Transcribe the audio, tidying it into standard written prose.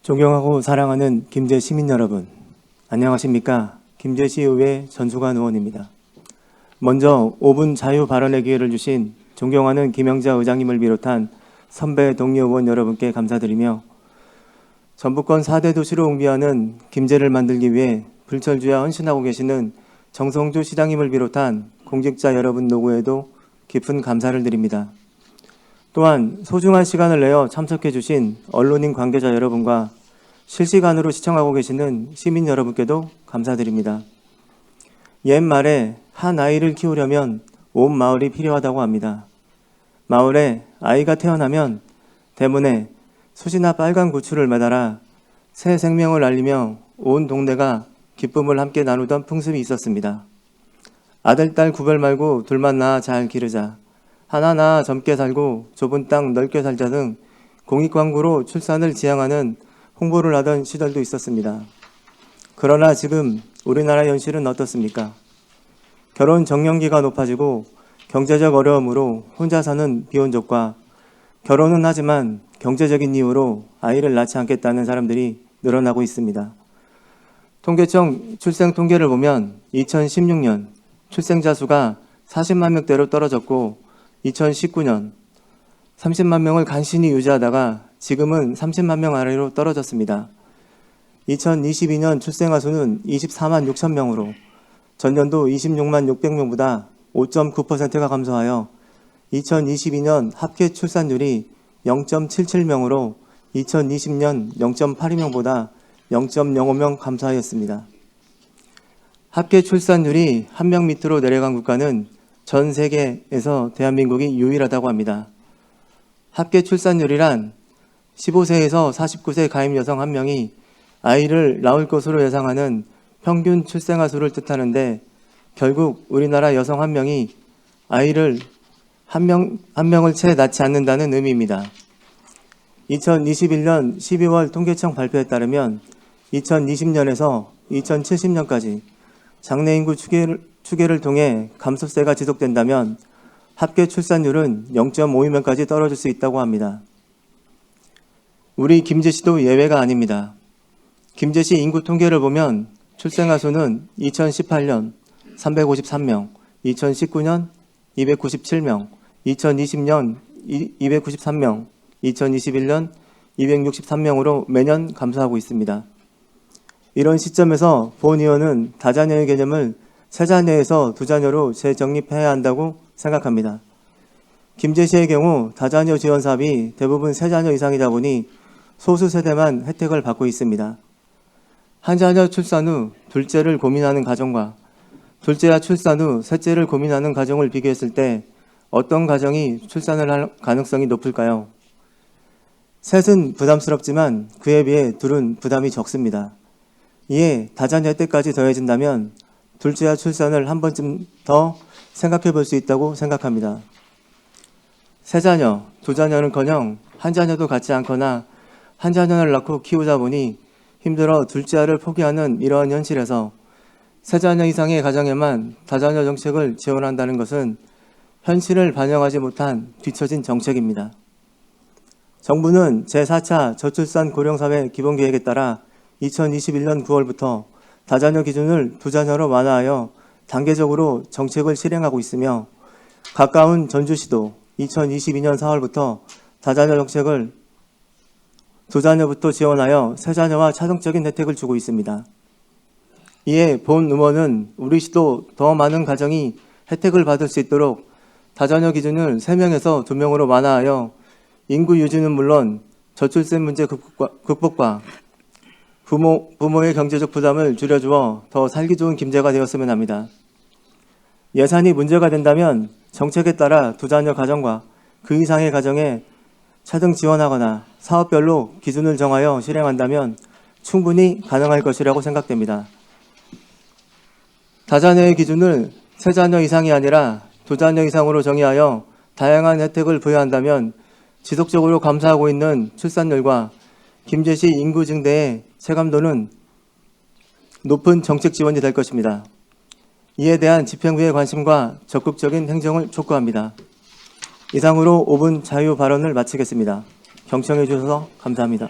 존경하고 사랑하는 김제 시민 여러분, 안녕하십니까? 김제시의회 전수관 의원입니다. 먼저 5분 자유 발언의 기회를 주신 존경하는 김영자 의장님을 비롯한 선배 동료 의원 여러분께 감사드리며 전북권 4대 도시로 옹비하는 김제를 만들기 위해 불철주야 헌신하고 계시는 정성주 시장님을 비롯한 공직자 여러분 노고에도 깊은 감사를 드립니다. 또한 소중한 시간을 내어 참석해 주신 언론인 관계자 여러분과 실시간으로 시청하고 계시는 시민 여러분께도 감사드립니다. 옛말에 한 아이를 키우려면 온 마을이 필요하다고 합니다. 마을에 아이가 태어나면 대문에 숯이나 빨간 고추를 매달아 새 생명을 알리며 온 동네가 기쁨을 함께 나누던 풍습이 있었습니다. 아들, 딸 구별 말고 둘만 낳아 잘 기르자. 하나 낳아 젊게 살고 좁은 땅 넓게 살자 등 공익광고로 출산을 지향하는 홍보를 하던 시절도 있었습니다. 그러나 지금 우리나라 현실은 어떻습니까? 결혼 정년기가 높아지고 경제적 어려움으로 혼자 사는 비혼족과 결혼은 하지만 경제적인 이유로 아이를 낳지 않겠다는 사람들이 늘어나고 있습니다. 통계청 출생 통계를 보면 2016년 출생자 수가 40만 명대로 떨어졌고 2019년 30만 명을 간신히 유지하다가 지금은 30만 명 아래로 떨어졌습니다. 2022년 출생아 수는 24만 6천 명으로 전년도 26만 600명보다 5.9%가 감소하여 2022년 합계 출산율이 0.77명으로 2020년 0.82명보다 0.05명 감소하였습니다. 합계 출산율이 한 명 밑으로 내려간 국가는 전 세계에서 대한민국이 유일하다고 합니다. 합계 출산율이란 15세에서 49세 가임 여성 한 명이 아이를 낳을 것으로 예상하는 평균 출생아 수를 뜻하는데 결국 우리나라 여성 한 명이 아이를 한 명을 채 낳지 않는다는 의미입니다. 2021년 12월 통계청 발표에 따르면 2020년에서 2070년까지 장래인구 추계를 통해 감소세가 지속된다면 합계 출산율은 0.52명까지 떨어질 수 있다고 합니다. 우리 김제시도 예외가 아닙니다. 김제시 인구 통계를 보면 출생아 수는 2018년 353명, 2019년 297명, 2020년 293명, 2021년 263명으로 매년 감소하고 있습니다. 이런 시점에서 본 의원은 다자녀의 개념을 세 자녀에서 두 자녀로 재정립해야 한다고 생각합니다. 김제시의 경우 다자녀 지원 사업이 대부분 세 자녀 이상이다 보니 소수 세대만 혜택을 받고 있습니다. 한 자녀 출산 후 둘째를 고민하는 가정과 둘째와 출산 후 셋째를 고민하는 가정을 비교했을 때 어떤 가정이 출산을 할 가능성이 높을까요? 셋은 부담스럽지만 그에 비해 둘은 부담이 적습니다. 이에 다자녀 혜택까지 더해진다면 둘째와 출산을 한 번쯤 더 생각해 볼 수 있다고 생각합니다. 세 자녀, 두 자녀는커녕 한 자녀도 갖지 않거나 한 자녀를 낳고 키우다 보니 힘들어 둘째아를 포기하는 이러한 현실에서 세 자녀 이상의 가정에만 다자녀 정책을 지원한다는 것은 현실을 반영하지 못한 뒤처진 정책입니다. 정부는 제4차 저출산 고령사회 기본계획에 따라 2021년 9월부터 다자녀 기준을 두 자녀로 완화하여 단계적으로 정책을 실행하고 있으며 가까운 전주시도 2022년 4월부터 다자녀 정책을 두 자녀부터 지원하여 세 자녀와 차등적인 혜택을 주고 있습니다. 이에 본 의원은 우리 시도 더 많은 가정이 혜택을 받을 수 있도록 다자녀 기준을 3명에서 2명으로 완화하여 인구 유지는 물론 저출생 문제 극복과 부모의 경제적 부담을 줄여주어 더 살기 좋은 김제가 되었으면 합니다. 예산이 문제가 된다면 정책에 따라 두 자녀 가정과 그 이상의 가정에 차등 지원하거나 사업별로 기준을 정하여 실행한다면 충분히 가능할 것이라고 생각됩니다. 다자녀의 기준을 세 자녀 이상이 아니라 두 자녀 이상으로 정의하여 다양한 혜택을 부여한다면 지속적으로 감소하고 있는 출산율과 김제시 인구 증대의 체감도는 높은 정책 지원이 될 것입니다. 이에 대한 집행부의 관심과 적극적인 행정을 촉구합니다. 이상으로 5분 자유 발언을 마치겠습니다. 경청해 주셔서 감사합니다.